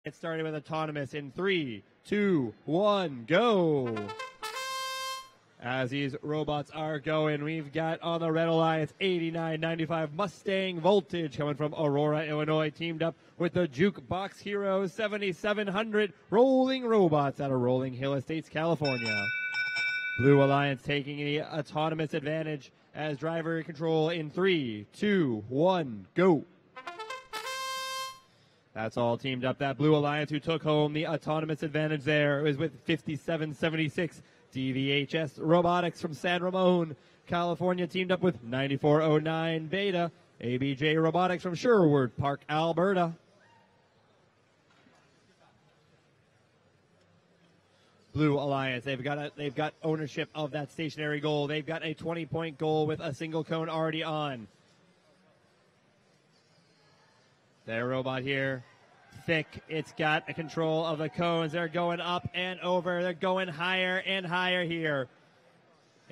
It started with autonomous in 3, 2, 1, go. As these robots are going, we've got on the Red Alliance 8995 Mustang Voltage coming from Aurora, Illinois, teamed up with the Jukebox Heroes 7700 Rolling Robots out of Rolling Hill Estates, California. Blue Alliance taking the autonomous advantage as driver control in 3, 2, 1, go. That's all teamed up. That Blue Alliance who took home the autonomous advantage there was with 5776 DVHS Robotics from San Ramon, California, teamed up with 9409 Beta ABJ Robotics from Sherwood Park, Alberta. Blue Alliance, they've got ownership of that stationary goal. They've got a 20-point goal with a single cone already on. Their robot here, thick. It's got a control of the cones. They're going up and over. They're going higher and higher here.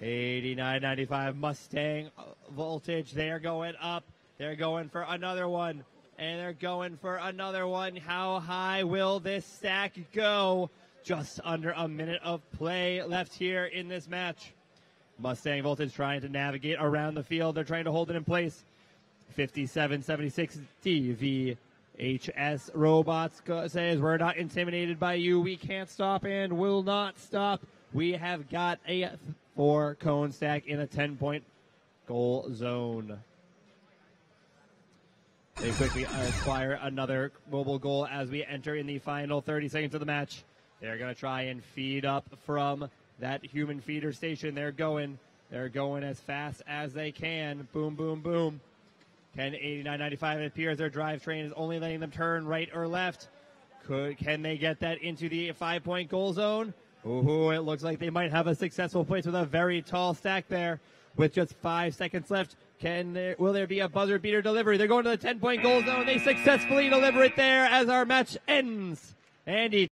8995 Mustang Voltage. They're going up. They're going for another one. And they're going for another one. How high will this stack go? Just under a minute of play left here in this match. Mustang Voltage trying to navigate around the field. They're trying to hold it in place. 5776 DVHS Robots says, we're not intimidated by you. We can't stop and will not stop. We have got a 4-cone stack in a 10-point goal zone. They quickly acquire another mobile goal as we enter in the final 30 seconds of the match. They're going to try and feed up from that human feeder station. They're going as fast as they can. Boom, boom, boom. 1089.95. It appears their drivetrain is only letting them turn right or left. Can they get that into the 5-point goal zone? Ooh, it looks like they might have a successful place with a very tall stack there. With just 5 seconds left, will there be a buzzer beater delivery? They're going to the 10-point goal zone. They successfully deliver it there as our match ends. Andy.